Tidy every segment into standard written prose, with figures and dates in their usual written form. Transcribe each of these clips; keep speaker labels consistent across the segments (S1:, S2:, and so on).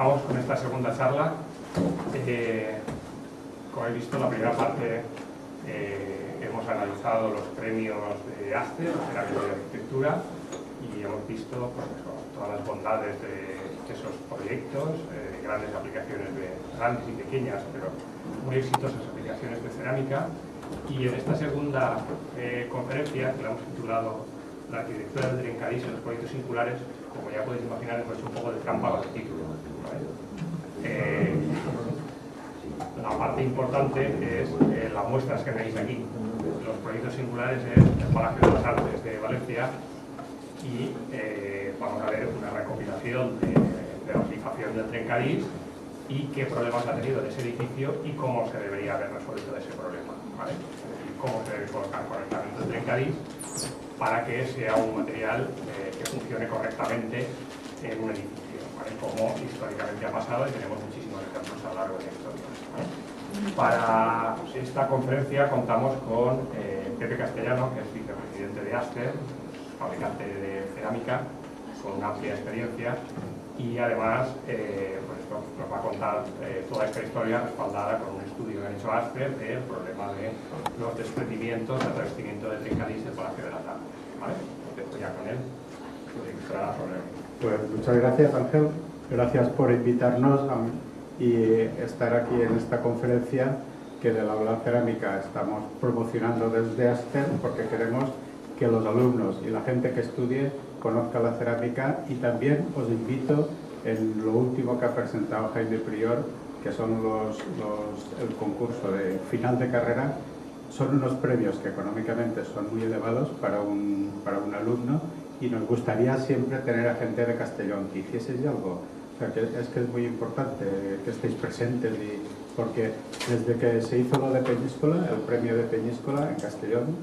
S1: Comenzamos con esta segunda charla. Como habéis visto, en la primera parte hemos analizado los premios de ASTE, de la de arquitectura, y hemos visto pues, todas las bondades de esos proyectos, grandes aplicaciones, grandes y pequeñas, pero muy exitosas aplicaciones de cerámica. Y en esta segunda conferencia, que la hemos titulado La arquitectura del trencadís en los proyectos singulares, como ya podéis imaginar, hemos hecho un poco de trampa a los títulos, ¿vale? La parte importante es las muestras que veis aquí. Los proyectos singulares es el Palacio de las Artes de Valencia y vamos a ver una recopilación de la aplicación del trencadís y qué problemas ha tenido ese edificio y cómo se debería haber resuelto ese problema, ¿vale? Cómo se debe colocar correctamente el trencadís para que sea un material que funcione correctamente en un edificio, ¿vale? Como históricamente ha pasado y tenemos muchísimos ejemplos a lo largo de la historia, ¿vale? Para esta conferencia contamos con Pepe Castellano, que es vicepresidente de ASTE, fabricante de cerámica, con una amplia experiencia, y además pues nos va a contar toda esta historia respaldada con un estudio que han hecho ASTE del problema de los desprendimientos, el revestimiento de trencadís del Palacio de las Artes, ¿vale? Empiezo ya con él.
S2: Pues muchas gracias, Ángel. Gracias por invitarnos y estar aquí en esta conferencia que de la Aula Cerámica estamos promocionando desde ASTE, porque queremos que los alumnos y la gente que estudie conozca la cerámica, y también os invito en lo último que ha presentado Jaime Prior, que son el concurso de final de carrera. Son unos premios que económicamente son muy elevados para un alumno, y nos gustaría siempre tener a gente de Castellón que hiciese algo. O sea, que es muy importante que estéis presentes, porque desde que se hizo lo de Peñíscola, el premio de Peñíscola en Castellón,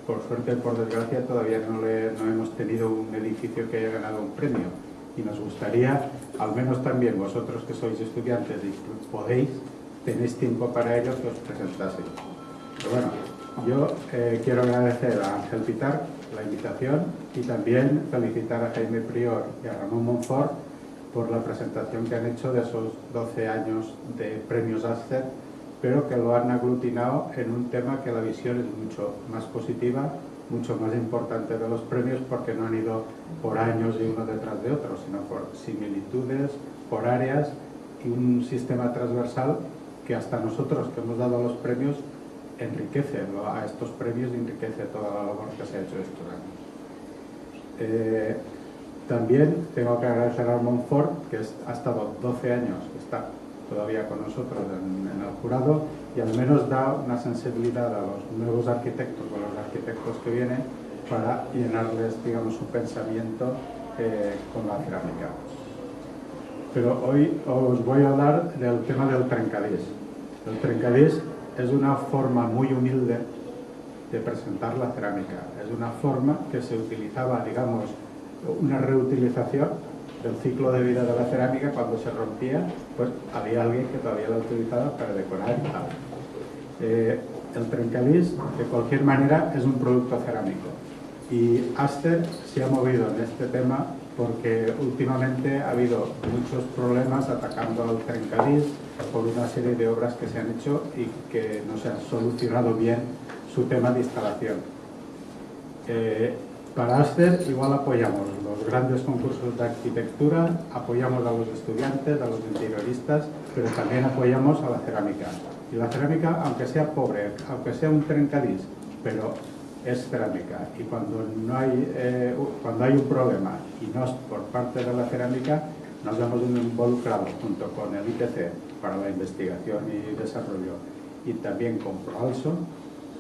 S2: por suerte y por desgracia todavía no hemos tenido un edificio que haya ganado un premio, y nos gustaría, al menos también vosotros que sois estudiantes y tenéis tiempo para ello, que os presentaseis. Pero bueno, yo quiero agradecer a Ángel Pitar la invitación y también felicitar a Jaime Prior y a Ramón Monfort por la presentación que han hecho de esos 12 años de premios ASTE, pero que lo han aglutinado en un tema que la visión es mucho más positiva, mucho más importante de los premios, porque no han ido por años y uno detrás de otro, sino por similitudes, por áreas, y un sistema transversal que hasta nosotros que hemos dado los premios enriquece a estos premios, enriquece toda la labor que se ha hecho estos años. También tengo que agradecer a Monfort, que ha estado 12 años, está todavía con nosotros en el jurado, y al menos da una sensibilidad a los nuevos arquitectos o a los arquitectos que vienen, para llenarles, digamos, su pensamiento con la cerámica. Pero hoy os voy a hablar del tema del trencadís. El trencadís es una forma muy humilde de presentar la cerámica. Es una forma que se utilizaba, digamos, una reutilización del ciclo de vida de la cerámica. Cuando se rompía, pues había alguien que todavía la utilizaba para decorar y tal. El trencadís, de cualquier manera, es un producto cerámico, y ASTE se ha movido en este tema porque últimamente ha habido muchos problemas atacando al trencadís por una serie de obras que se han hecho y que no se han solucionado bien su tema de instalación. Para ASTE igual apoyamos los grandes concursos de arquitectura, apoyamos a los estudiantes, a los interioristas, pero también apoyamos a la cerámica. Y la cerámica, aunque sea pobre, aunque sea un trencadís, pero es cerámica. Y cuando hay un problema y no es por parte de la cerámica, nos hemos involucrado junto con el ITC para la investigación y desarrollo, y también con Proalso,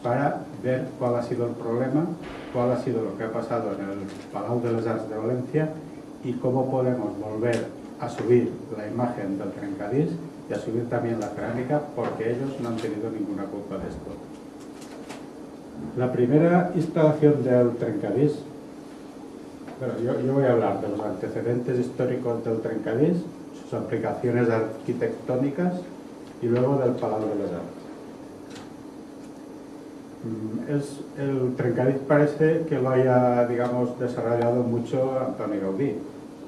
S2: para ver cuál ha sido el problema, cuál ha sido lo que ha pasado en el Palau de les Arts de Valencia, y cómo podemos volver a subir la imagen del trencadís y a subir también la cerámica, porque ellos no han tenido ninguna culpa de esto. La primera instalación del trencadís, bueno, yo voy a hablar de los antecedentes históricos del trencadís, sus aplicaciones arquitectónicas, y luego del Palau de les Arts. El trencadís parece que lo haya, digamos, desarrollado mucho Antoni Gaudí,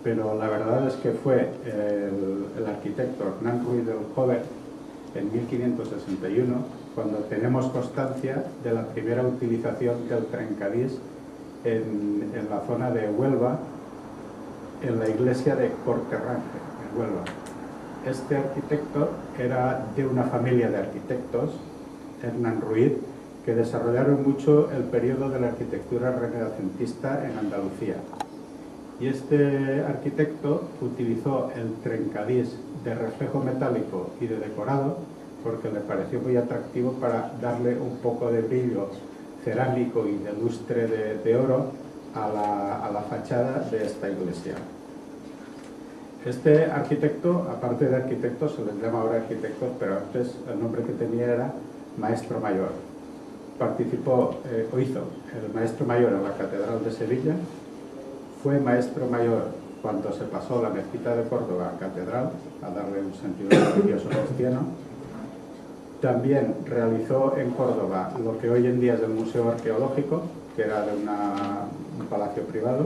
S2: pero la verdad es que fue el arquitecto Hernán Ruiz del Joven en 1561 cuando tenemos constancia de la primera utilización del trencadís en la zona de Huelva, en la iglesia de Corterranje, en Huelva. Este arquitecto era de una familia de arquitectos, Hernán Ruiz, que desarrollaron mucho el periodo de la arquitectura renacentista en Andalucía. Y este arquitecto utilizó el trencadís de reflejo metálico y de decorado porque le pareció muy atractivo para darle un poco de brillo cerámico y de lustre de oro a la fachada de esta iglesia. Este arquitecto, aparte de arquitecto, se les llama ahora arquitectos, pero antes el nombre que tenía era maestro mayor. Participó, o hizo el maestro mayor en la Catedral de Sevilla, fue maestro mayor cuando se pasó la mezquita de Córdoba a catedral, a darle un sentido religioso cristiano. También realizó en Córdoba lo que hoy en día es el Museo Arqueológico, que era de un palacio privado.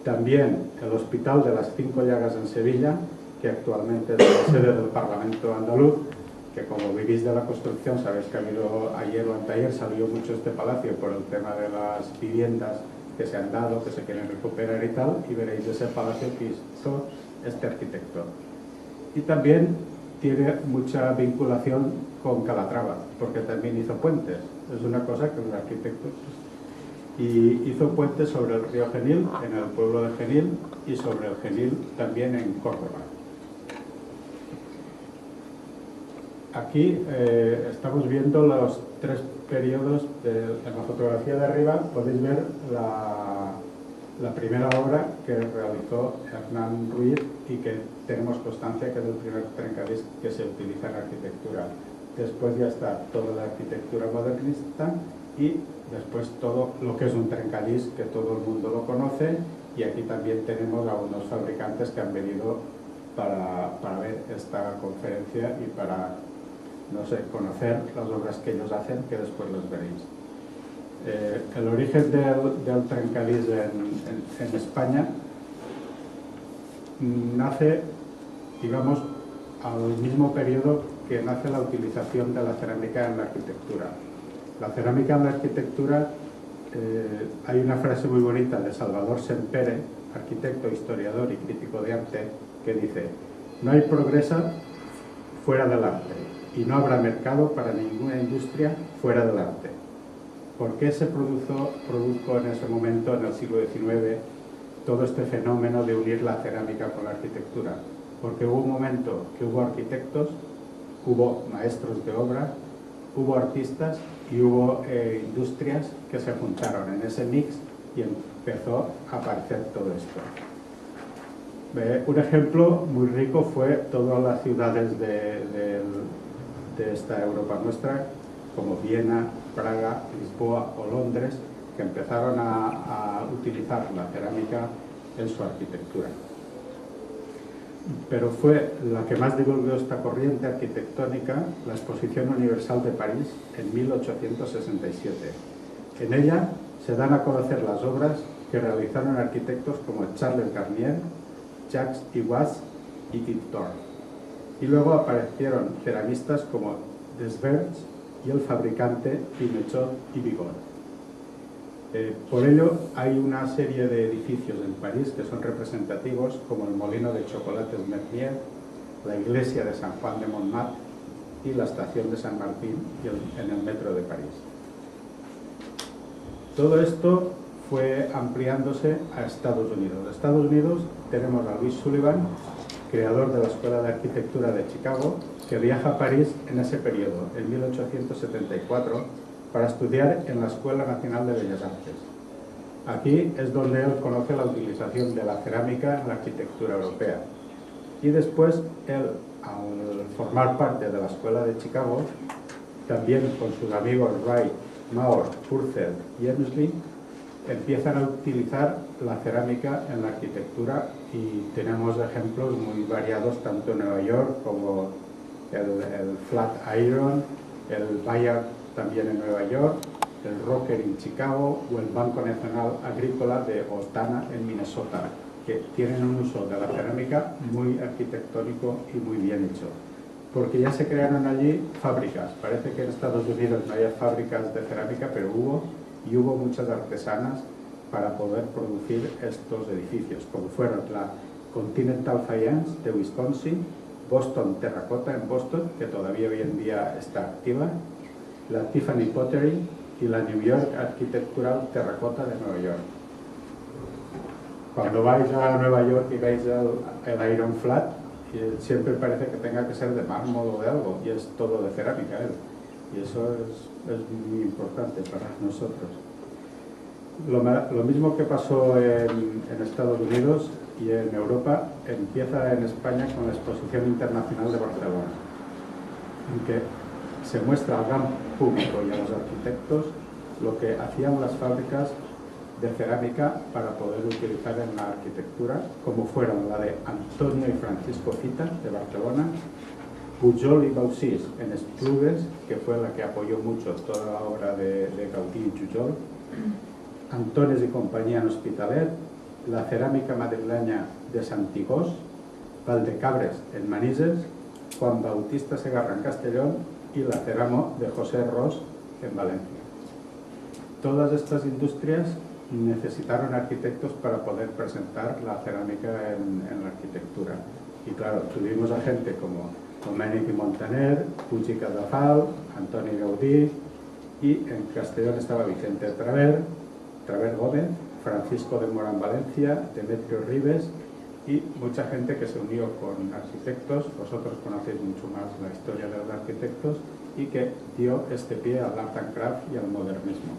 S2: También el Hospital de las Cinco Llagas en Sevilla, que actualmente es la sede del Parlamento andaluz, que como vivís de la construcción sabéis que ha habido ayer o anteayer salió mucho este palacio por el tema de las viviendas que se han dado, que se quieren recuperar y tal, y veréis ese palacio que hizo este arquitecto. Y también tiene mucha vinculación con Calatrava, porque también hizo puentes. Es una cosa que el arquitecto... Y hizo puentes sobre el río Genil, en el pueblo de Genil, y sobre el Genil también en Córdoba. Aquí estamos viendo los tres periodos. En la fotografía de arriba podéis ver la primera obra que realizó Hernán Ruiz y que tenemos constancia que es el primer trencadís que se utiliza en arquitectura. Después ya está toda la arquitectura modernista y después todo lo que es un trencadís que todo el mundo lo conoce, y aquí también tenemos a unos fabricantes que han venido para ver esta conferencia y para, no sé, conocer las obras que ellos hacen, que después las veréis. El origen del trencadís en España nace, digamos, al mismo periodo que nace la utilización de la cerámica en la arquitectura. La cerámica en la arquitectura, hay una frase muy bonita de Salvador Sempere, arquitecto, historiador y crítico de arte, que dice: no hay progreso fuera del arte y no habrá mercado para ninguna industria fuera del arte. ¿Por qué se produjo en ese momento, en el siglo XIX, todo este fenómeno de unir la cerámica con la arquitectura? Porque hubo un momento que hubo arquitectos, hubo maestros de obra, hubo artistas y hubo industrias que se juntaron en ese mix y empezó a aparecer todo esto. Un ejemplo muy rico fue todas las ciudades de esta Europa nuestra, como Viena, Praga, Lisboa o Londres, que empezaron a utilizar la cerámica en su arquitectura. Pero fue la que más divulgó esta corriente arquitectónica la Exposición Universal de París en 1867. En ella se dan a conocer las obras que realizaron arquitectos como Charles Garnier, Jacques Iwaz y Tintor. Y luego aparecieron ceramistas como Desverges y el fabricante Pimechot y Bigot. Por ello hay una serie de edificios en París que son representativos, como el molino de chocolates Mernier, la iglesia de San Juan de Montmartre y la estación de San Martín en el metro de París. Todo esto fue ampliándose a Estados Unidos. En Estados Unidos tenemos a Louis Sullivan, creador de la Escuela de Arquitectura de Chicago, que viaja a París en ese periodo, en 1874, para estudiar en la Escuela Nacional de Bellas Artes. Aquí es donde él conoce la utilización de la cerámica en la arquitectura europea. Y después él, al formar parte de la Escuela de Chicago, también con sus amigos Wright, Maurer, Purcell y Emslie, empiezan a utilizar la cerámica en la arquitectura, y tenemos ejemplos muy variados tanto en Nueva York como el Flat Iron, el Bayard también en Nueva York, el Rocker en Chicago o el Banco Nacional Agrícola de Ortana en Minnesota, que tienen un uso de la cerámica muy arquitectónico y muy bien hecho. Porque ya se crearon allí fábricas. Parece que en Estados Unidos no hay fábricas de cerámica, pero hubo muchas artesanas para poder producir estos edificios, como fueron la Continental Faience de Wisconsin, Boston Terracotta en Boston, que todavía hoy en día está activa, la Tiffany Pottery y la New York Architectural Terracotta de Nueva York. Cuando vais a Nueva York y veis el Iron Flat, siempre parece que tenga que ser de mármol o de algo, y es todo de cerámica, y eso es muy importante para nosotros. Lo mismo que pasó en Estados Unidos y en Europa, empieza en España con la Exposición Internacional de Barcelona, en que se muestra al gran público y a los arquitectos lo que hacían las fábricas de cerámica para poder utilizar en la arquitectura, como fueron la de Antonio y Francisco Fita de Barcelona, Pujol y Baucis en Esplugues, que fue la que apoyó mucho toda la obra de Gaudí y Pujol, Antones y compañía en Hospitalet, la cerámica madrileña de Santigós, Valdecabres en Manises, Juan Bautista Segarra en Castellón y la Ceramo de José Ros en Valencia. Todas estas industrias necesitaron arquitectos para poder presentar la cerámica en la arquitectura. Y claro, tuvimos a gente como Domènech i Montaner, Puig i Cadafal, Antoni Gaudí, y en Castellón estaba Vicente Traver Gómez, Francisco de Morán Valencia, Demetrio Ribes y mucha gente que se unió con arquitectos. Vosotros conocéis mucho más la historia de los arquitectos, y que dio este pie al art and craft y al modernismo.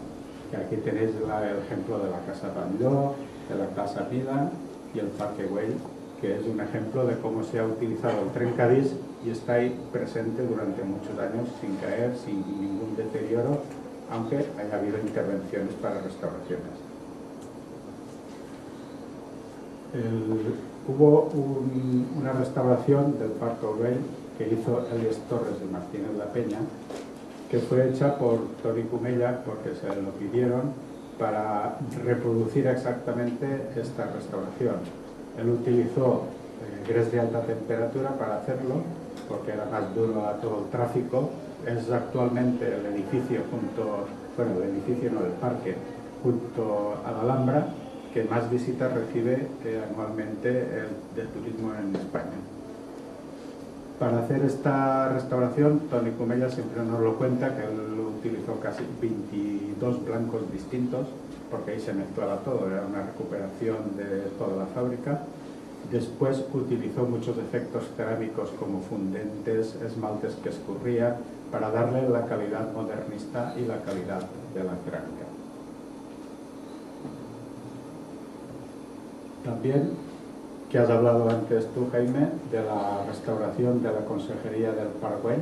S2: Y aquí tenéis el ejemplo de la Casa Batlló, de la Casa Mida y el Parque Güell, que es un ejemplo de cómo se ha utilizado el trencadís y está ahí presente durante muchos años sin caer, sin ningún deterioro, aunque haya habido intervenciones para restauraciones. Hubo una restauración del Parque Güell que hizo Elias Torres de Martínez La Peña, que fue hecha por Toni Comella porque se lo pidieron para reproducir exactamente esta restauración. Él utilizó grés de alta temperatura para hacerlo porque era más duro a todo el tráfico. Es actualmente el edificio el parque junto a la Alhambra que más visitas recibe anualmente de turismo en España. Para hacer esta restauración, Toni Comella siempre nos lo cuenta, que él utilizó casi 22 blancos distintos, porque ahí se mezclaba todo, era una recuperación de toda la fábrica. Después utilizó muchos efectos cerámicos como fundentes, esmaltes que escurrían, para darle la calidad modernista y la calidad de la cerámica. También, que has hablado antes tú, Jaime, de la restauración de la Consejería del Parque,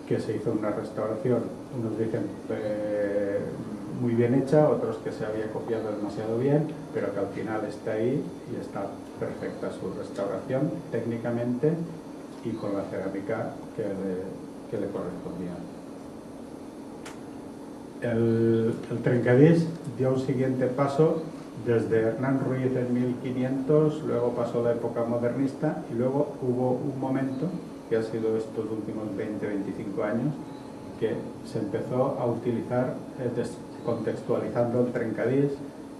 S2: que se hizo una restauración, unos dicen muy bien hecha, otros que se había copiado demasiado bien, pero que al final está ahí y está perfecta su restauración técnicamente y con la cerámica que le correspondía. El trencadís dio un siguiente paso desde Hernán Ruiz en 1500, luego pasó la época modernista y luego hubo un momento, que ha sido estos últimos 20-25 años, que se empezó a utilizar contextualizando el trencadís,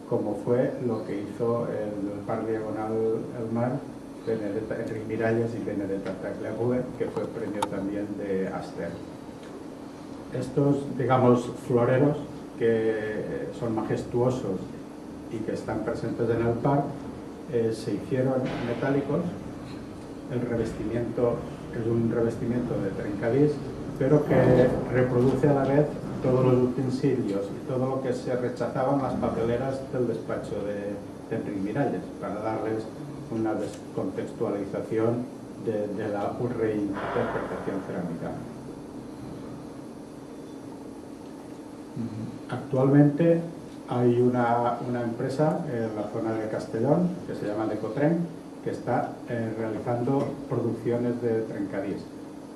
S2: como fue lo que hizo el par diagonal El Mar, Enric Miralles y Benedetta Tagliabue, que fue premio también de Aster. Estos, digamos, floreros que son majestuosos y que están presentes en el par, se hicieron metálicos. El revestimiento es un revestimiento de trencadís, pero que reproduce a la vez todos los utensilios y todo lo que se rechazaban las papeleras del despacho de Enric Miralles, para darles una descontextualización de la reinterpretación cerámica. Actualmente hay una empresa en la zona de Castellón que se llama Decotren, que está realizando producciones de trencadís.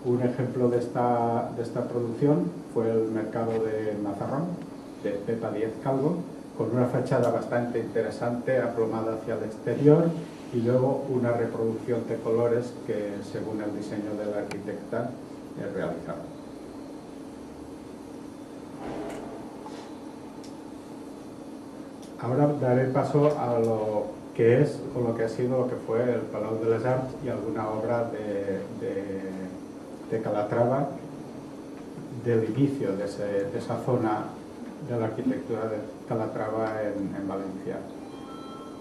S2: Un ejemplo de esta producción fue el mercado de Mazarrón, de Pepa Díez Calvo, con una fachada bastante interesante aplomada hacia el exterior y luego una reproducción de colores que, según el diseño de la arquitecta, realizaba. Ahora daré paso a lo que es o lo que ha sido, lo que fue el Palau de les Arts y alguna obra de Calatrava del inicio de esa zona de la arquitectura de Calatrava en Valencia.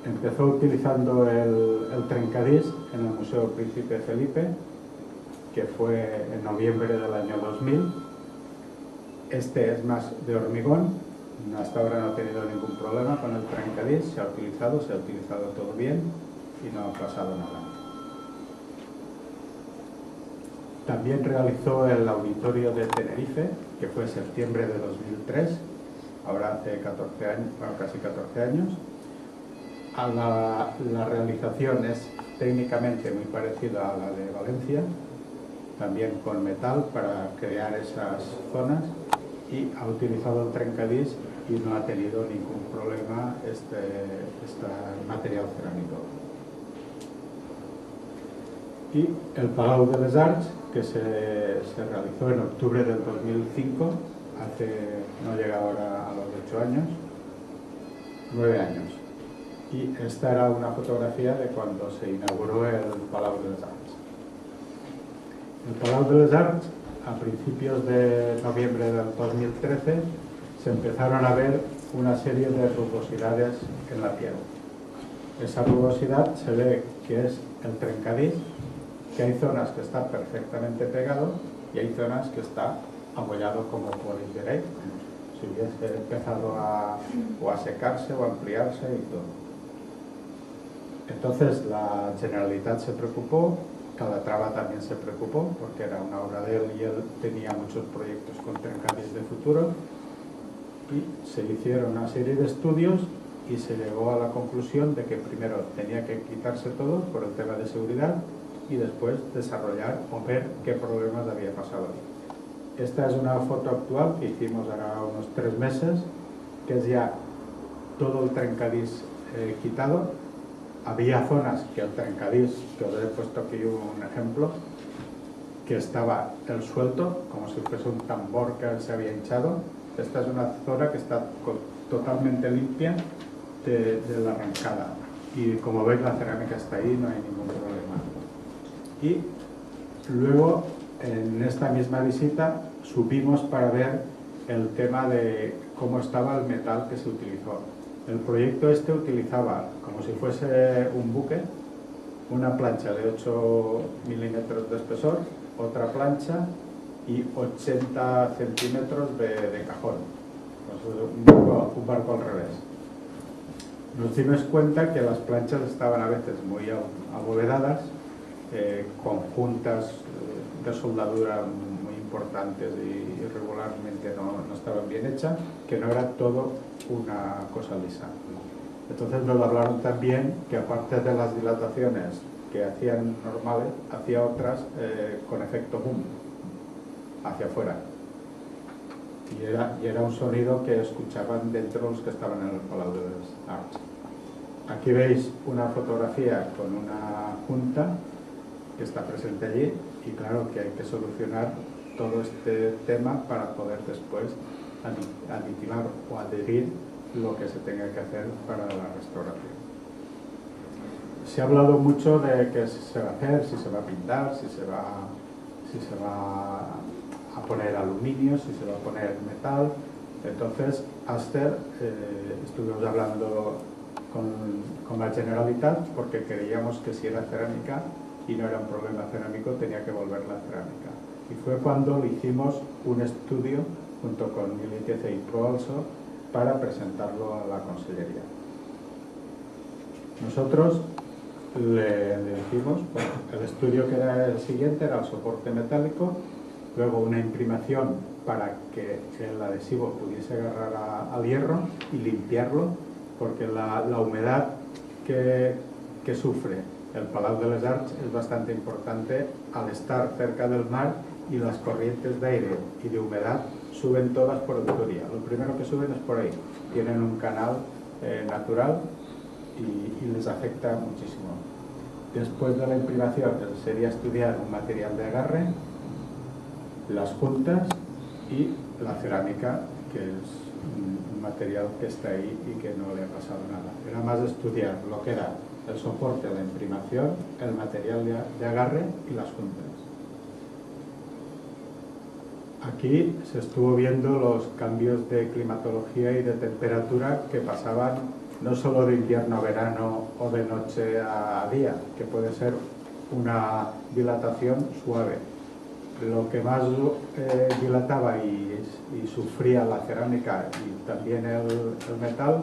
S2: Empezó utilizando el trencadís en el Museo Príncipe Felipe, que fue en noviembre del año 2000. Este es más de hormigón, hasta ahora no ha tenido ningún problema con el trencadís, se ha utilizado todo bien y no ha pasado nada. También realizó el Auditorio de Tenerife, que fue en septiembre de 2003, ahora hace 14 años, bueno, casi 14 años. La realización es técnicamente muy parecida a la de Valencia, también con metal para crear esas zonas, y ha utilizado el trencadís y no ha tenido ningún problema este material cerámico. Y el Palau de les Arts, que se realizó en octubre del 2005, no llega ahora a los 8 años, 9 años. Y esta era una fotografía de cuando se inauguró el Palau de les Arts. El Palau de les Arts, a principios de noviembre del 2013, se empezaron a ver una serie de rugosidades en la piel. Esa rugosidad se ve que es el trencadís, que hay zonas que está perfectamente pegado y hay zonas que está abollado, como podéis ver ahí, si hubiese empezado a secarse o a ampliarse y todo. Entonces la Generalitat se preocupó, Calatrava también se preocupó, porque era una obra de él y él tenía muchos proyectos con trencadís de futuro, y se hicieron una serie de estudios y se llegó a la conclusión de que primero tenía que quitarse todo por el tema de seguridad y después desarrollar o ver qué problemas había pasado. Esta es una foto actual que hicimos ahora unos 3 meses, que es ya todo el trencadís quitado. Había zonas que el trencadís, que os he puesto aquí un ejemplo, que estaba el suelto, como si fuese un tambor que se había hinchado. Esta es una zona que está totalmente limpia de la arrancada. Y como veis, la cerámica está ahí, no hay ningún problema. Y luego, en esta misma visita, subimos para ver el tema de cómo estaba el metal que se utilizó. El proyecto este utilizaba, como si fuese un buque, una plancha de 8 milímetros de espesor, otra plancha y 80 centímetros de cajón. Pues un barco al revés. Nos dimos cuenta que las planchas estaban a veces muy abovedadas, con juntas de soldadura muy importantes y irregularmente no estaban bien hechas, que no era todo una cosa lisa. Entonces nos hablaron también que, aparte de las dilataciones que hacían normales, hacía otras con efecto boom, hacia afuera. Y era un sonido que escuchaban dentro los que estaban en el Palau de les Arts. Aquí veis una fotografía con una junta que está presente allí, y claro que hay que solucionar todo este tema para poder después aditimar o adherir lo que se tenga que hacer para la restauración. Se ha hablado mucho de qué se va a hacer, si se va a pintar, si se va a poner aluminio, si se va a poner metal. Entonces, Aster, estuvimos hablando con la Generalitat, porque creíamos que si era cerámica y no era un problema cerámico, tenía que volver la cerámica. Y fue cuando le hicimos un estudio junto con Militece y Proalso para presentarlo a la Consellería. Nosotros le dijimos, bueno, el estudio que era el siguiente era el soporte metálico, luego una imprimación para que el adhesivo pudiese agarrar al hierro y limpiarlo, porque la humedad que sufre el Palau de les Arts es bastante importante al estar cerca del mar, y las corrientes de aire y de humedad suben todas por el Turia. Lo primero que suben es por ahí, tienen un canal natural y les afecta muchísimo. Después de la imprimación sería estudiar un material de agarre, las juntas y la cerámica, que es un material que está ahí y que no le ha pasado nada. Era más estudiar lo que era el soporte, la imprimación, el material de agarre y las juntas. Aquí se estuvo viendo los cambios de climatología y de temperatura que pasaban no solo de invierno a verano o de noche a día, que puede ser una dilatación suave. Lo que más dilataba y sufría la cerámica y también el metal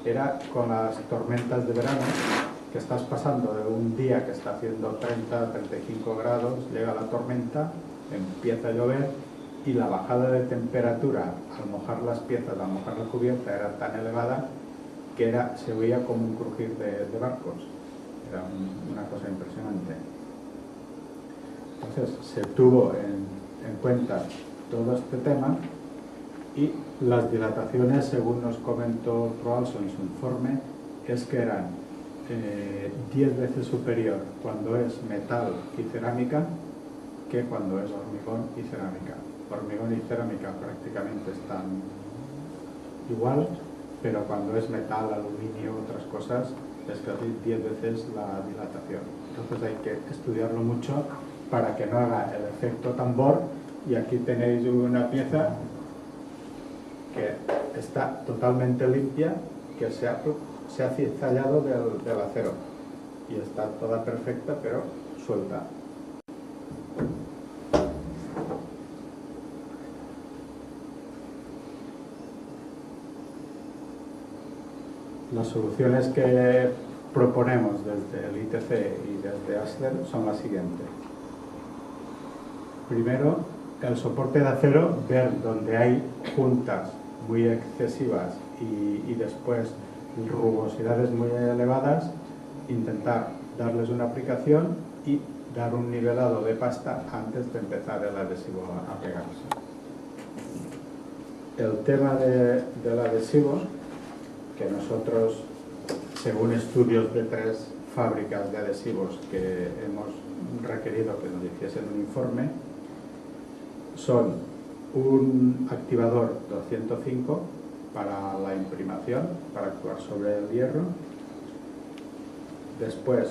S2: era con las tormentas de verano, que estás pasando de un día que está haciendo 30-35 grados, llega la tormenta, empieza a llover y la bajada de temperatura al mojar las piezas, al mojar la cubierta era tan elevada que se oía como un crujir de barcos. Era una cosa impresionante. Entonces se tuvo en cuenta todo este tema y las dilataciones, según nos comentó Roalzo en su informe, es que eran 10 veces superior cuando es metal y cerámica que cuando es hormigón y cerámica. Hormigón y cerámica prácticamente están igual, pero cuando es metal, aluminio, otras cosas, es casi 10 veces la dilatación. Entonces hay que estudiarlo mucho para que no haga el efecto tambor. Y aquí tenéis una pieza que está totalmente limpia, que se ha cizallado del acero y está toda perfecta, pero suelta. Las soluciones que proponemos desde el ITC y desde Aster son las siguientes. Primero, el soporte de acero, ver donde hay juntas muy excesivas y después rugosidades muy elevadas, intentar darles una aplicación y dar un nivelado de pasta antes de empezar el adhesivo a pegarse. El tema del adhesivo, que nosotros, según estudios de 3 fábricas de adhesivos que hemos requerido que nos hiciesen un informe, son un activador 205 para la imprimación, para actuar sobre el hierro. Después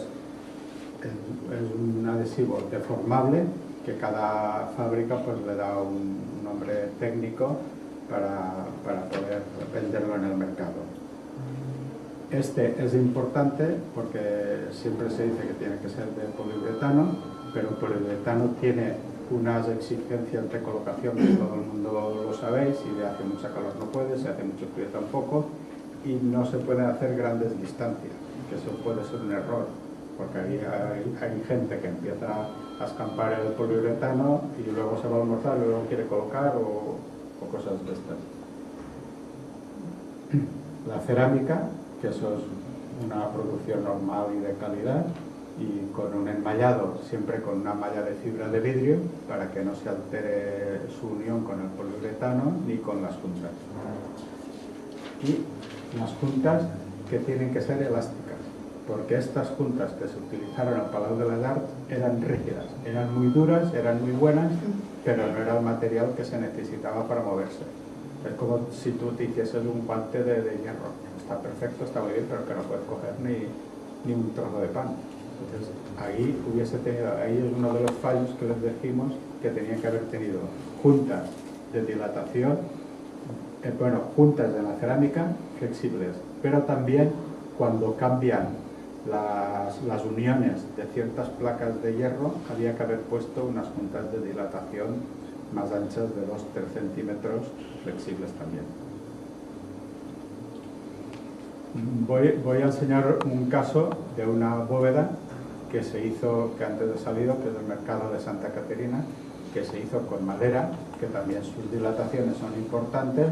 S2: es un adhesivo deformable, que cada fábrica pues le da un nombre técnico para poder venderlo en el mercado. Este es importante porque siempre se dice que tiene que ser de poliuretano, pero el poliuretano tiene unas exigencias de colocación que todo el mundo lo sabéis, si hace mucha calor no puede, si hace mucho frío tampoco, y no se pueden hacer grandes distancias, que eso puede ser un error, porque hay gente que empieza a escampar el poliuretano y luego se va a almorzar y luego quiere colocar o cosas de estas. La cerámica, que eso es una producción normal y de calidad, y con un enmallado, siempre con una malla de fibra de vidrio, para que no se altere su unión con el poliuretano ni con las juntas. Y las juntas que tienen que ser elásticas, porque estas juntas que se utilizaron al Palau de les Arts eran rígidas, eran muy duras, eran muy buenas, pero no era el material que se necesitaba para moverse. Es como si tú te hicieses un guante de hierro. Está perfecto, está muy bien, pero que no puedes coger ni un trozo de pan. Entonces, ahí es uno de los fallos que les decimos que tenía que haber tenido juntas de dilatación, juntas de la cerámica flexibles, pero también cuando cambian las uniones de ciertas placas de hierro, había que haber puesto unas juntas de dilatación más anchas de 2-3 centímetros, flexibles también. Voy a enseñar un caso de una bóveda que se hizo, que antes de salido, que es del mercado de Santa Caterina, que se hizo con madera, que también sus dilataciones son importantes,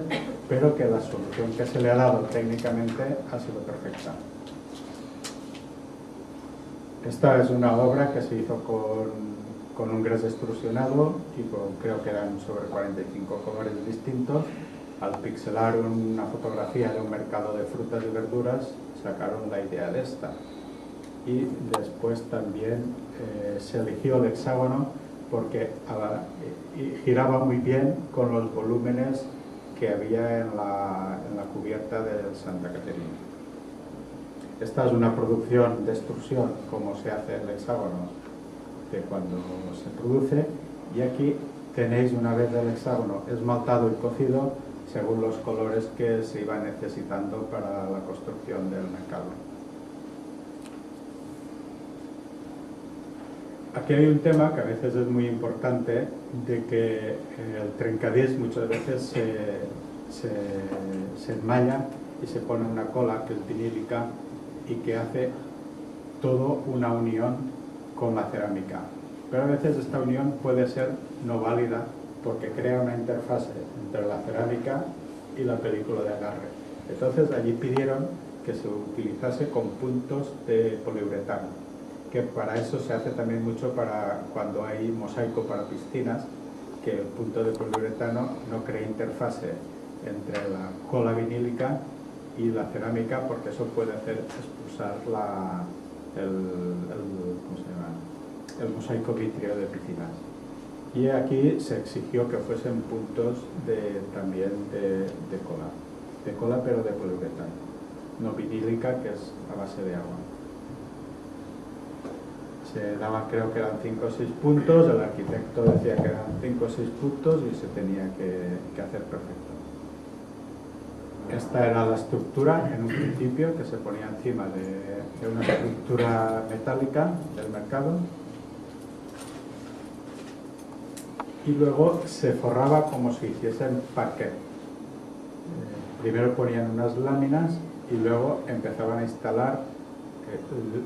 S2: pero que la solución que se le ha dado técnicamente ha sido perfecta. Esta es una obra que se hizo con un gres extrusionado y creo que eran sobre 45 colores distintos, Al pixelar una fotografía de un mercado de frutas y verduras, sacaron la idea de esta. Y después también se eligió el hexágono porque giraba muy bien con los volúmenes que había en la cubierta de Santa Caterina. Esta es una producción de extrusión, como se hace el hexágono de cuando se produce, y aquí tenéis, una vez el hexágono esmaltado y cocido, según los colores que se iban necesitando para la construcción del mercado. Aquí hay un tema que a veces es muy importante, de que el trencadís muchas veces se enmalla y se pone una cola que es vinílica y que hace todo una unión con la cerámica. Pero a veces esta unión puede ser no válida porque crea una interfase entre la cerámica y la película de agarre. Entonces allí pidieron que se utilizase con puntos de poliuretano, que para eso se hace también mucho para cuando hay mosaico para piscinas, que el punto de poliuretano no cree interfase entre la cola vinílica y la cerámica, porque eso puede hacer expulsar el mosaico vítreo de piscinas. Y aquí se exigió que fuesen puntos también de cola, pero de poliuretano, no vinílica, que es a base de agua. Se daban, creo que eran 5 o 6 puntos, el arquitecto decía que eran 5 o 6 puntos y se tenía que hacer perfecto. Esta era la estructura en un principio, que se ponía encima de una estructura metálica del mercado, y luego se forraba como si hiciesen parquet. Primero ponían unas láminas y luego empezaban a instalar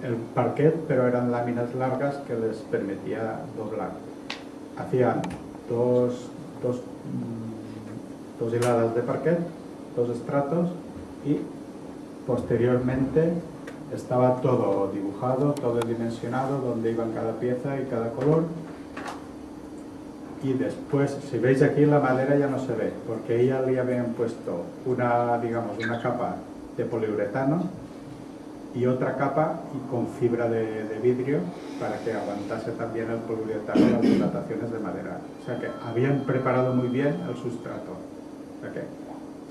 S2: el parquet, pero eran láminas largas que les permitía doblar. Hacían dos hiladas de parquet, 2 estratos, y posteriormente estaba todo dibujado, todo dimensionado, donde iban cada pieza y cada color. Y después, si veis aquí, la madera ya no se ve, porque ella le habían puesto una capa de poliuretano y otra capa con fibra de vidrio para que aguantase también el poliuretano las dilataciones de madera. O sea que habían preparado muy bien el sustrato. O sea que,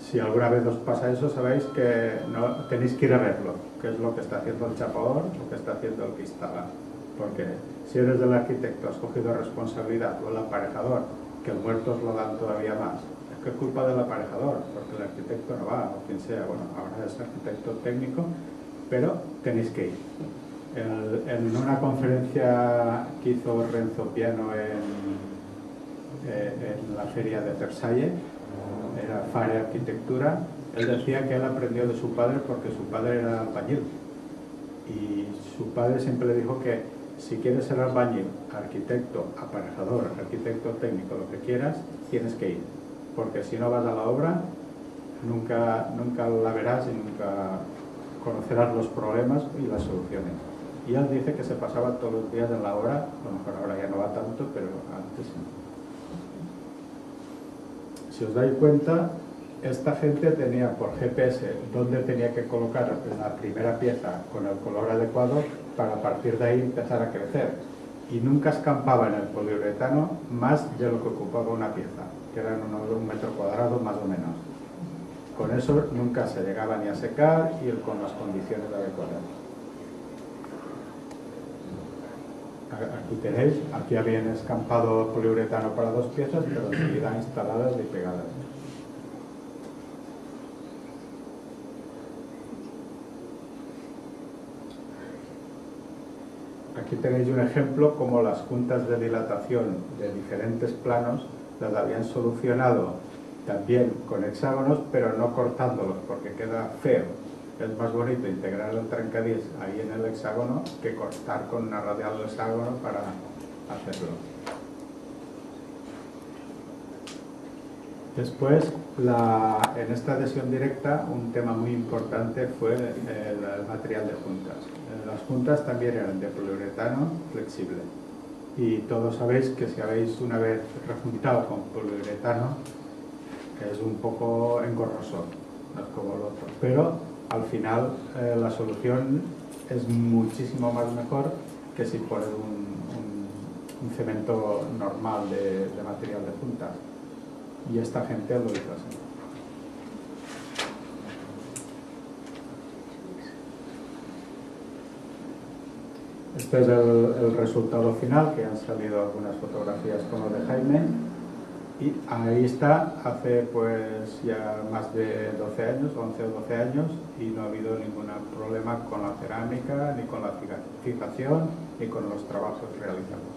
S2: si alguna vez os pasa eso, sabéis que no tenéis que ir a verlo, qué es lo que está haciendo el chapador, lo que está haciendo el que instala. Porque si eres el arquitecto, has cogido responsabilidad, o el aparejador, que el muerto os lo dan todavía más. Es que es culpa del aparejador, porque el arquitecto no va, o quien sea. Bueno, ahora es arquitecto técnico, pero tenéis que ir. En una conferencia que hizo Renzo Piano en la feria de Versalles, era Fare Arquitectura, él decía que él aprendió de su padre porque su padre era albañil. Y su padre siempre le dijo que si quieres ser albañil, arquitecto, aparejador, arquitecto técnico, lo que quieras, tienes que ir. Porque si no vas a la obra, nunca la verás y nunca conocerás los problemas y las soluciones. Y él dice que se pasaba todos los días en la obra, a lo mejor ahora ya no va tanto, pero antes sí. Si os dais cuenta, esta gente tenía por GPS dónde tenía que colocar la primera pieza con el color adecuado para a partir de ahí empezar a crecer. Y nunca escampaba en el poliuretano más de lo que ocupaba una pieza, que eran unos 1 metro cuadrado más o menos. Con eso nunca se llegaba ni a secar y con las condiciones adecuadas. Aquí tenéis, aquí habían escampado poliuretano para 2 piezas, pero enseguida instaladas y pegadas. Aquí tenéis un ejemplo como las juntas de dilatación de diferentes planos las habían solucionado también con hexágonos, pero no cortándolos porque queda feo. Es más bonito integrar el trencadís ahí en el hexágono que cortar con una radial del hexágono para hacerlo. Después, en esta adhesión directa, un tema muy importante fue el material de juntas. Las juntas también eran de poliuretano flexible. Y todos sabéis que si habéis una vez rejuntado con poliuretano, es un poco engorroso, no es como lo otro, pero al final la solución es muchísimo más mejor que si pones un cemento normal de material de punta, y esta gente lo hizo así. Este es el resultado final, que han salido algunas fotografías con lo de Jaime, y ahí está, hace pues ya más de 12 años, 11 o 12 años, y no ha habido ningún problema con la cerámica, ni con la fijación, ni con los trabajos realizados.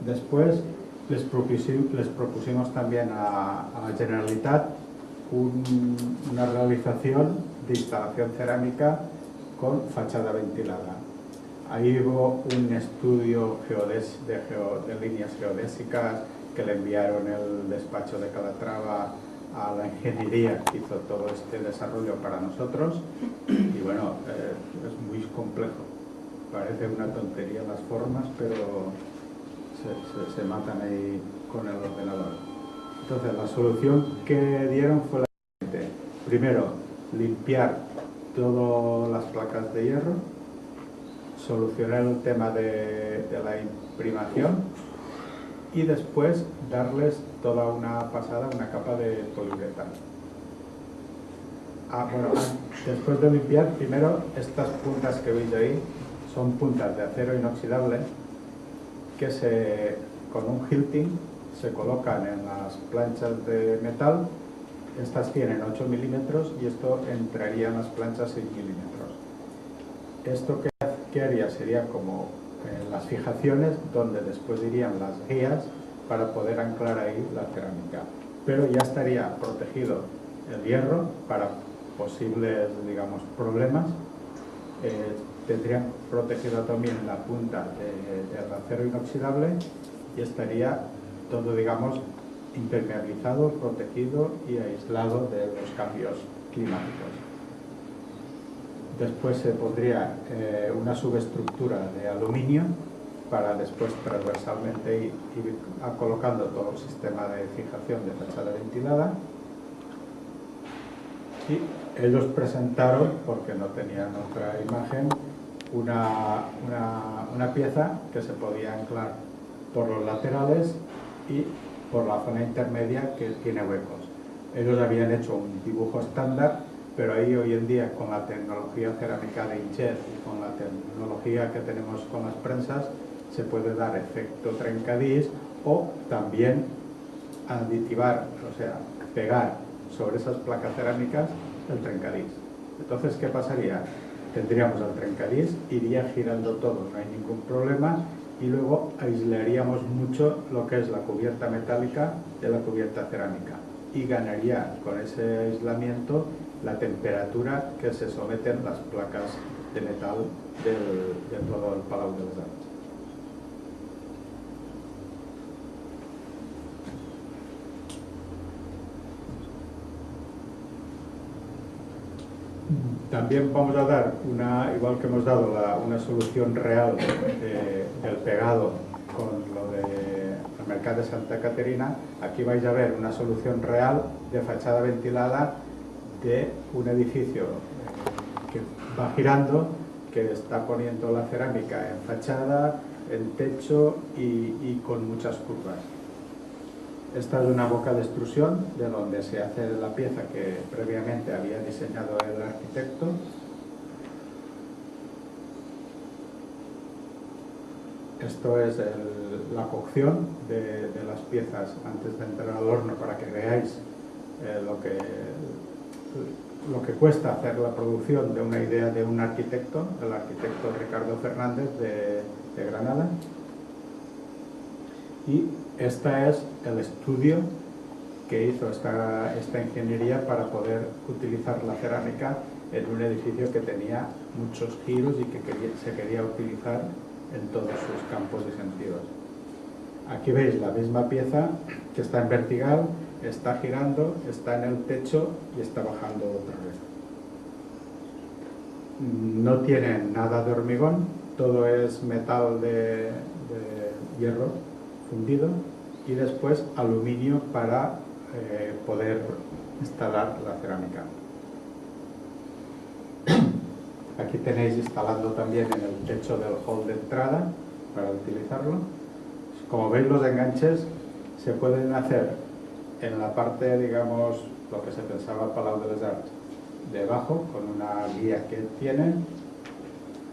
S2: Después les propusimos también a la Generalitat una realización de instalación cerámica con fachada ventilada. Ahí hubo un estudio de líneas geodésicas que le enviaron el despacho de Calatrava a la ingeniería que hizo todo este desarrollo para nosotros, y bueno, es muy complejo. Parece una tontería las formas, pero se matan ahí con el ordenador. Entonces la solución que dieron fue la siguiente: primero, limpiar todas las placas de hierro, solucionar el tema de la imprimación, y después darles toda una pasada, una capa de poliuretano. Bueno, después de limpiar, primero estas puntas que veis ahí son puntas de acero inoxidable que con un hilting se colocan en las planchas de metal. Estas tienen 8 milímetros y esto entraría en las planchas 6 milímetros. Esto que haría sería como las fijaciones, donde después irían las guías para poder anclar ahí la cerámica. Pero ya estaría protegido el hierro para posibles, digamos, problemas. Tendrían protegido también la punta del acero inoxidable, y estaría todo, digamos, impermeabilizado, protegido y aislado de los cambios climáticos. Después se pondría una subestructura de aluminio para después transversalmente ir colocando todo el sistema de fijación de fachada ventilada. Y ellos presentaron, porque no tenían otra imagen, una pieza que se podía anclar por los laterales y por la zona intermedia, que tiene huecos. Ellos habían hecho un dibujo estándar, pero ahí hoy en día, con la tecnología cerámica de inkjet y con la tecnología que tenemos con las prensas, se puede dar efecto trencadís o también aditivar, o sea, pegar sobre esas placas cerámicas el trencadís. Entonces, ¿qué pasaría? Tendríamos el trencadís, iría girando todo, no hay ningún problema, y luego aislaríamos mucho lo que es la cubierta metálica de la cubierta cerámica, y ganaría con ese aislamiento la temperatura que se someten las placas de metal de todo el Palau de les Arts. También vamos a dar, igual que hemos dado una solución real del pegado con lo del Mercat de Santa Caterina, aquí vais a ver una solución real de fachada ventilada de un edificio que va girando, que está poniendo la cerámica en fachada, en techo y con muchas curvas. Esta es una boca de extrusión de donde se hace la pieza que previamente había diseñado el arquitecto. Esto es la cocción de las piezas antes de entrar al horno, para que veáis lo que cuesta hacer la producción de una idea de un arquitecto, el arquitecto Ricardo Fernández de Granada. Y este es el estudio que hizo esta ingeniería para poder utilizar la cerámica en un edificio que tenía muchos giros y que se quería utilizar en todos sus campos y sentidos. Aquí veis la misma pieza que está en vertical, está girando, está en el techo y está bajando otra vez. No tiene nada de hormigón, todo es metal de hierro fundido, y después aluminio para poder instalar la cerámica. Aquí tenéis instalando también en el techo del hall de entrada para utilizarlo. Como veis, los enganches se pueden hacer en la parte, digamos, lo que se pensaba Palau de les Arts, debajo, con una guía que tienen,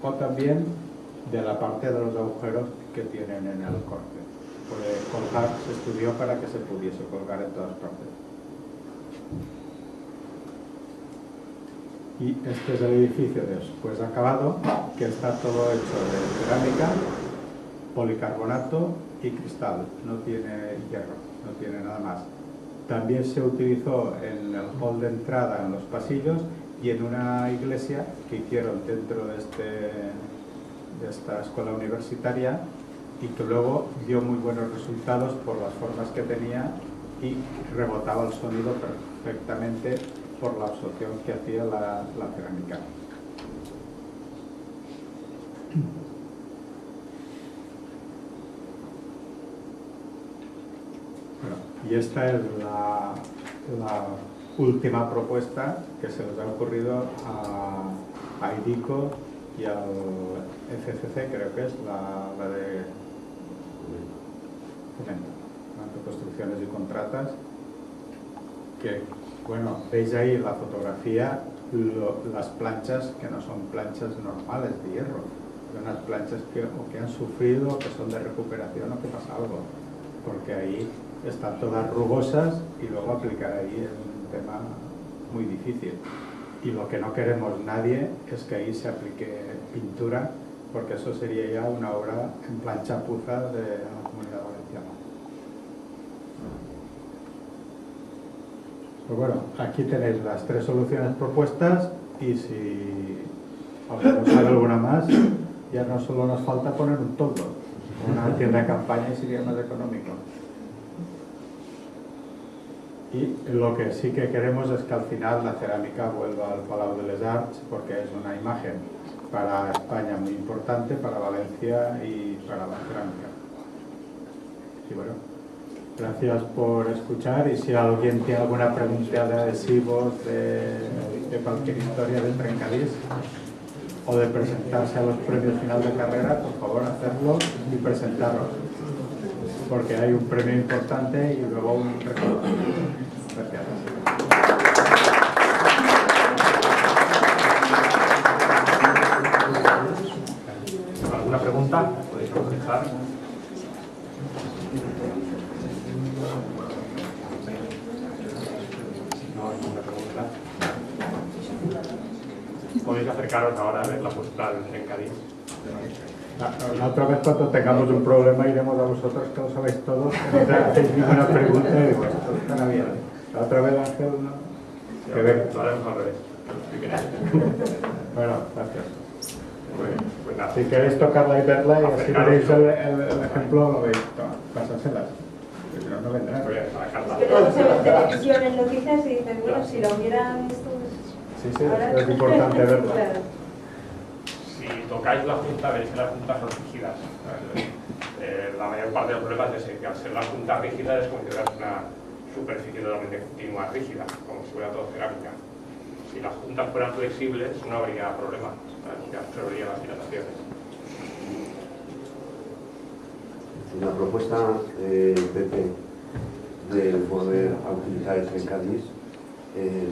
S2: o también de la parte de los agujeros que tienen en el corte. Puede colgar, se estudió para que se pudiese colgar en todas partes. Y este es el edificio después acabado, que está todo hecho de cerámica, policarbonato y cristal, no tiene hierro, no tiene nada más. También se utilizó en el hall de entrada, en los pasillos, y en una iglesia que hicieron dentro de esta escuela universitaria, y que luego dio muy buenos resultados por las formas que tenía y rebotaba el sonido perfectamente por la absorción que hacía la cerámica. Bueno, y esta es la última propuesta que se les ha ocurrido a IDICO y al FCC, creo que es la de Construcciones y Contratas, que, bueno, veis ahí la fotografía, las planchas que no son planchas normales de hierro, son unas planchas que han sufrido, que son de recuperación o que pasa algo, porque ahí están todas rugosas y luego aplicar ahí es un tema muy difícil. Y lo que no queremos nadie es que ahí se aplique pintura, porque eso sería ya una obra en plan chapuza de la Comunidad Valenciana. Pues bueno, aquí tenéis las 3 soluciones propuestas, y si os sale alguna más, ya no solo nos falta poner un toldo, una tienda de campaña, y sería más económico. Y lo que sí que queremos es que al final la cerámica vuelva al Palau de les Arts, porque es una imagen para España muy importante, para Valencia y para la cerámica. Y bueno, gracias por escuchar, y si alguien tiene alguna pregunta de adhesivos, de cualquier historia de Trencadís, o de presentarse a los premios final de carrera, por favor hacerlo y presentaros, porque hay un premio importante y luego un recuerdo. Gracias.
S1: ¿Alguna pregunta? ¿Podéis contestar? No, ninguna pregunta. Podéis acercaros ahora a ver la postal en Cádiz.
S2: La otra vez, cuando tengamos un problema, iremos a vosotros, que lo sabéis todos, que no hacéis ninguna pregunta y digo, esto estará bien. La otra vez, Ángel, ¿no?
S1: Sí,
S2: Que ver.
S1: lo haremos al revés.
S2: Bueno, gracias.
S1: Pues nada.
S2: Si queréis tocarla y verla, y así veréis el ejemplo, lo veis. Toma, pásaselas. Si no, no vendrán.
S1: Voy a sacarla.
S3: Que luego se ve en televisión en noticias y dices, bueno, si lo hubieran visto...
S2: Sí, es importante verla.
S3: Claro.
S1: Si tocáis la junta, veréis que las juntas son rígidas. La mayor parte de los problemas es que al ser las juntas rígidas es como si fueras una superficie totalmente continua rígida, como si fuera todo cerámica. Si las juntas fueran flexibles, no habría problema, se absorberían las dilataciones.
S4: La propuesta, Pepe, de poder utilizar el Trencadís,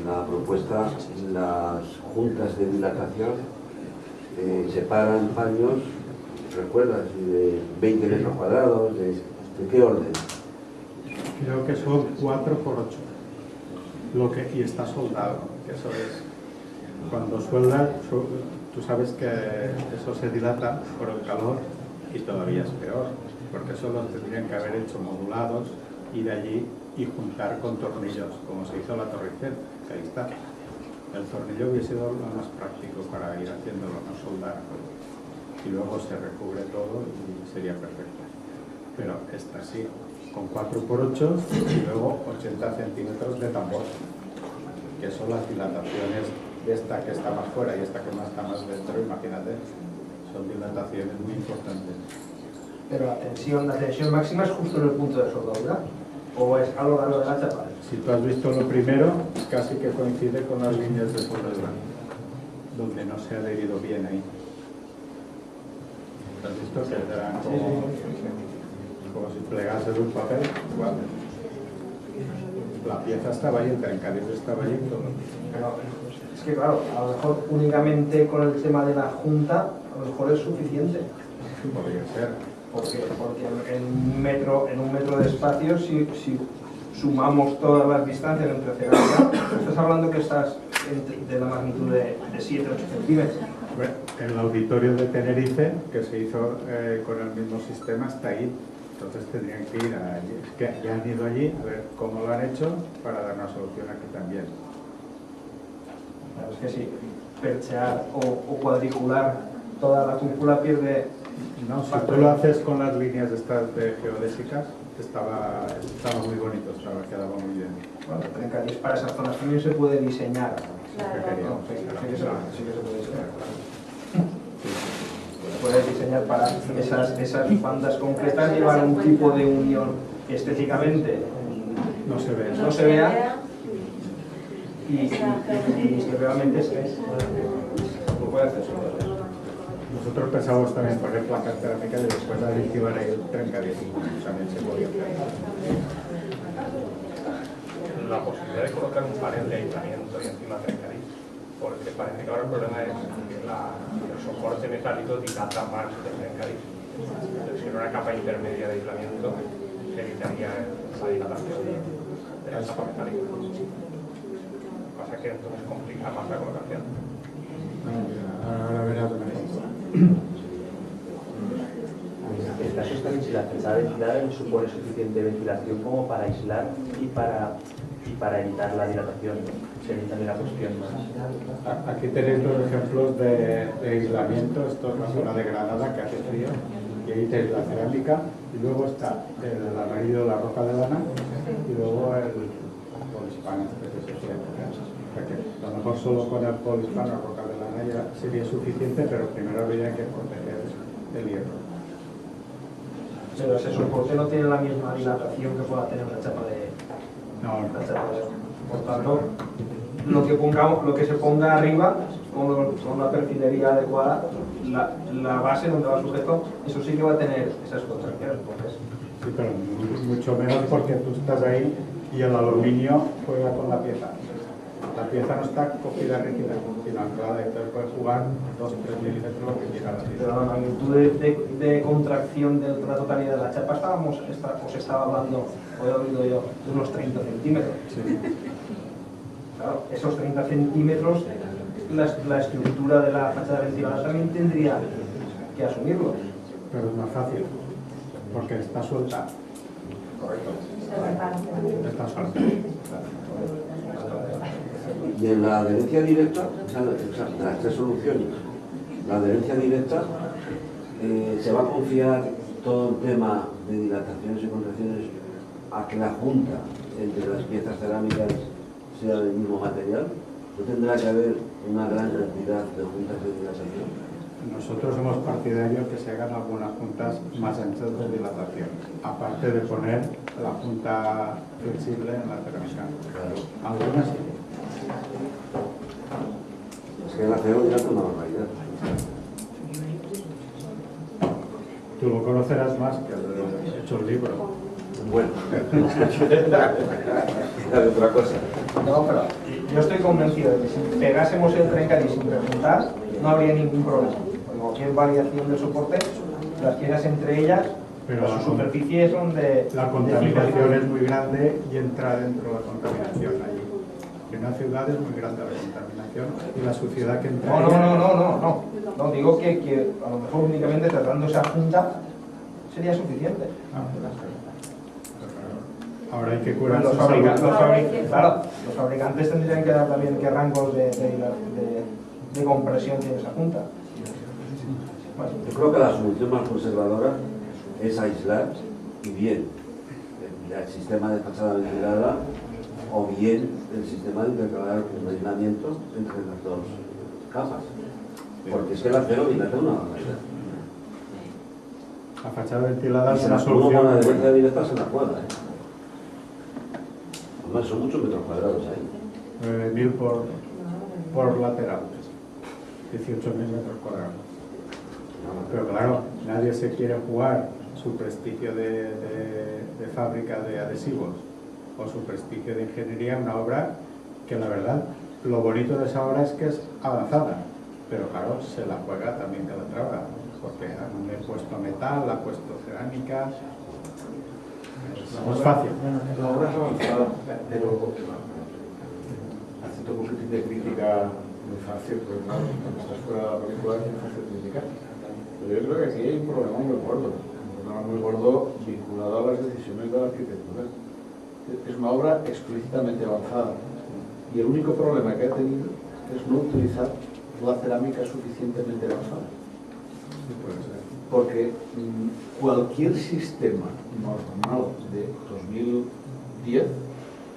S4: la propuesta, las juntas de dilatación separan paños, ¿recuerdas? De 20 metros cuadrados, ¿de qué orden?
S2: Creo que son 4 por 8. Y está soldado, que eso es. Cuando sueldas, tú sabes que eso se dilata por el calor y todavía es peor, porque eso los tendrían que haber hecho modulados, ir allí y juntar con tornillos, como se hizo la Torre Eiffel, que ahí está. El tornillo hubiese sido lo más práctico para ir haciéndolo, no soldar. Y luego se recubre todo y sería perfecto. Pero esta sí, con 4 por 8 y luego 80 centímetros de tambor, que son las dilataciones de esta que está más fuera y esta que está más dentro, imagínate, son dilataciones muy importantes.
S5: Pero la tensión máxima es justo en el punto de soldadura, o es a lo largo de la chapa.
S2: Si tú has visto lo primero, casi que coincide con las líneas de soldadura, donde no se ha adherido bien ahí. ¿Has visto que eran como si plegases un papel? Igual. La pieza estaba ahí, el trencadís estaba ahí, todo.
S5: Pero es que claro, a lo mejor únicamente con el tema de la junta, a lo mejor es suficiente.
S2: Podría ser.
S5: Porque en un metro de espacio, si sumamos todas las distancias entre cerámica, estás hablando que estás de la magnitud de 7-8 centímetros.
S2: Bueno, el auditorio de Tenerife, que se hizo con el mismo sistema, está ahí. Entonces tendrían que ir allí. Es que ya han ido allí a ver cómo lo han hecho para dar una solución aquí también.
S5: Claro, es que si perchear o cuadricular toda la cúpula pierde...
S2: No, si tú lo haces con las líneas estas de geodésicas, estaba muy bonito, quedaba muy bien.
S5: Bueno, trencadís para esas zonas también se puede diseñar.
S3: Claro.
S5: Sí que se puede diseñar, claro. Se puede diseñar para esas bandas concretas, llevar un tipo de unión que estéticamente
S2: No se ve.
S5: no se vea y realmente se ve. Lo puede hacer.
S2: Nosotros pensamos también poner placas cerámicas y después aditivar ahí el trencadísimo. También se podía hacer.
S1: La posibilidad de colocar un panel de aislamiento y encima trencadís, porque parece que ahora el problema es que el soporte metálico dilata más que el trencadís. Entonces, si una capa intermedia de aislamiento se evitaría la dilatación de la capa metálica. Lo que pasa es que entonces complica más la colocación.
S2: Ahora verás una cosa.
S6: El caso está ventilada no supone suficiente ventilación como para aislar y para evitar la dilatación. Sería también la cuestión más.
S2: Aquí tenéis los ejemplos de aislamiento. Esto es la zona de Granada que hace frío. Y ahí tenéis la cerámica. Y luego está el amarillo de la roca de lana. Y luego el polispán que se suele poner. O sea que a lo mejor solo con el polispán o roca de lana ya sería suficiente, pero primero habría que proteger el hierro.
S5: Pero ese soporte no tiene la misma dilatación que pueda tener una chapa de...
S2: No,
S5: Por tanto, lo que se ponga arriba, con la perfilería adecuada, la base donde va sujeto, eso sí que va a tener esas contracciones.
S2: sí, pero mucho menos porque tú estás ahí y el aluminio juega con la pieza. La pieza no está cogida rígida, sino anclada, entonces puedes jugar 2-3 milímetros lo que quiera la pieza.
S5: Pero la magnitud de contracción de la totalidad de la chapa os estaba hablando, o he oído yo, de unos 30 centímetros.
S2: Sí.
S5: Claro, esos 30 centímetros, la estructura de la fachada ventilada también tendría que asumirlo.
S2: Pero es más fácil, porque está suelta.
S5: Correcto.
S2: Está suelta.
S4: Y en la adherencia directa, o sea, las tres soluciones, la adherencia directa, se va a confiar todo el tema de dilataciones y contracciones a que la junta entre las piezas cerámicas sea del mismo material. ¿No tendrá que haber una gran cantidad de juntas de dilatación?
S2: Nosotros somos partidarios que se hagan algunas juntas más anchas de dilatación, aparte de poner la junta flexible en la cerámica.
S4: Claro.
S2: Algunas sí.
S4: Es que el acero dilata una barbaridad.
S2: Tú lo conocerás más que el hecho el libro.
S4: Bueno, era de otra cosa.
S5: No, pero yo estoy convencido de que si pegásemos el trencadís sin preguntar, no habría ningún problema. Porque cualquier variación del soporte, las piezas entre ellas,
S2: Pero
S5: sus superficies son de...
S2: La contaminación es muy grande y entra dentro de la contaminación allí. En una ciudad es muy grande la contaminación y la suciedad que entra.
S5: No, digo que a lo mejor únicamente tratando esa junta sería suficiente.
S2: Ahora hay que curar
S5: Los
S2: salud.
S5: fabricantes tendrían que dar también qué rangos de compresión tiene esa junta. Bueno,
S4: Yo creo que la solución más conservadora es aislar y bien el sistema de fachada ventilada o bien el sistema de intercalar un aislamiento entre las dos capas. Porque es que el acero dilata una barbaridad.
S2: La fachada ventilada
S4: Y
S2: es
S4: se
S2: una
S4: las pongo con la
S2: solución
S4: adherencia
S2: buena.
S4: directa, se las juega, ¿eh? Además, son muchos metros cuadrados ahí.
S2: 9.000 por lateral, 18.000 metros cuadrados. Pero claro, nadie se quiere jugar su prestigio de fábrica de adhesivos o su prestigio de ingeniería en una obra que la verdad, lo bonito de esa obra es que es avanzada, pero claro, se la juega también de la otra obra, porque han puesto metal, ha puesto cerámica, no es fácil.
S7: La obra es avanzada, pero acepto un poquitín de crítica muy fácil, porque claro, cuando estás fuera de la película es muy fácil criticar. Pero yo creo que aquí hay un problema muy gordo vinculado a las decisiones de la arquitectura. Es una obra explícitamente avanzada y el único problema que ha tenido es no utilizar la cerámica suficientemente avanzada. Porque cualquier sistema normal de 2010,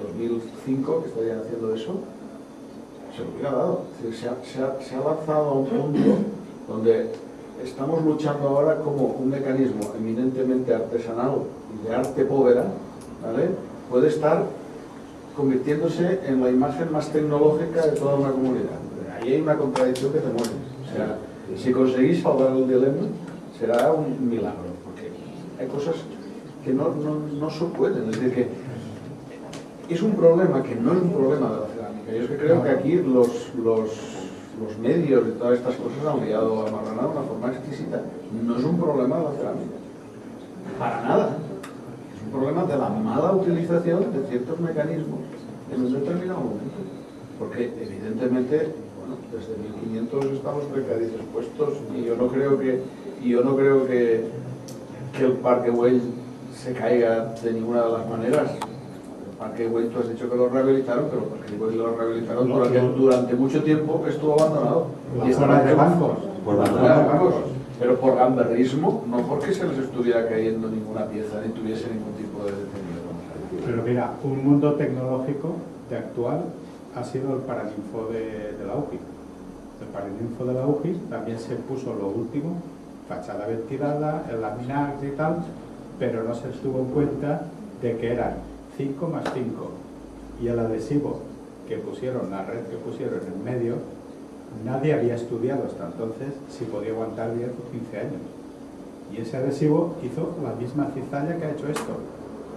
S7: 2005 que estarían haciendo eso, se lo hubiera dado. Es decir, se ha avanzado a un punto donde estamos luchando ahora como un mecanismo eminentemente artesanal y de arte povera, ¿vale? Puede estar convirtiéndose en la imagen más tecnológica de toda una comunidad. Ahí hay una contradicción que te mueres. O sea, si conseguís salvar el dilema, será un milagro, porque hay cosas que no se pueden. Es decir, que es un problema que no es un problema de la cerámica. Yo es que creo que aquí los medios de todas estas cosas han liado a marranada de una forma exquisita. No es un problema de la cerámica, para nada. Es un problema de la mala utilización de ciertos mecanismos en un determinado momento. Porque evidentemente, bueno, desde 1500 estamos precadispuestos y yo no creo que el Parque Güell se caiga de ninguna de las maneras. El Parque Güell, tú has dicho que lo rehabilitaron, pero el Parque Güell lo rehabilitaron durante mucho tiempo, estuvo abandonado.
S2: La zona de bancos.
S7: Pero por gamberrismo, no porque se les estuviera cayendo ninguna pieza ni tuviese ningún tipo de deterioro.
S2: Pero mira, un mundo tecnológico de actual ha sido el paraninfo de la UGI. El paraninfo de la UGI también se puso lo último, fachada ventilada, el laminax y tal, pero no se tuvo en cuenta de que eran 5 más 5 y el adhesivo que pusieron, la red que pusieron en medio, nadie había estudiado hasta entonces si podía aguantar 10 o 15 años. Y ese adhesivo hizo la misma cizalla que ha hecho esto.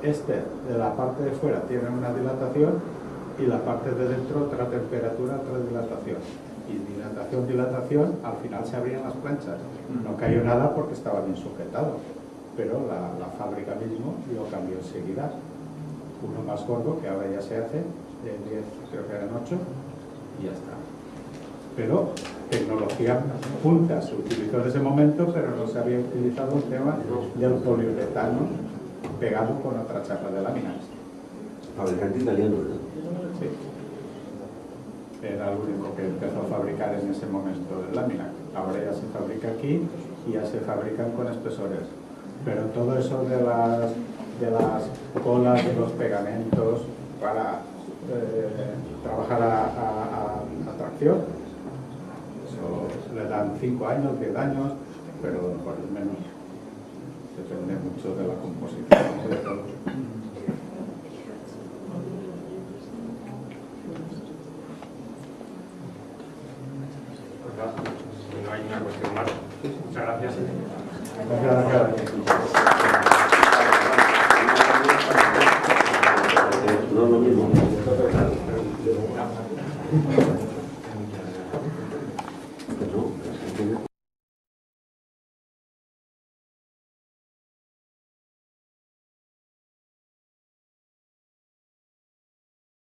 S2: Este de la parte de fuera tiene una dilatación y la parte de dentro otra temperatura, otra dilatación. Y dilatación, al final se abrían las planchas. No cayó nada porque estaba bien sujetado, pero la fábrica mismo lo cambió enseguida. Uno más gordo, que ahora ya se hace, de 10, creo que eran 8, y ya está. Pero tecnología punta se utilizó en ese momento, pero no se había utilizado el tema del poliuretano pegado con otra chapa de láminas.
S4: Fabricante italiano, ¿no?
S2: Sí. Era el único que empezó a fabricar en ese momento de lámina. Ahora ya se fabrica aquí y ya se fabrican con espesores. Pero todo eso de las colas, de los pegamentos para trabajar a tracción, eso le dan 5 años, 10 años, pero por lo menos depende mucho de la composición de todo.
S1: Si no hay una cuestión más, muchas gracias.
S2: Gracias.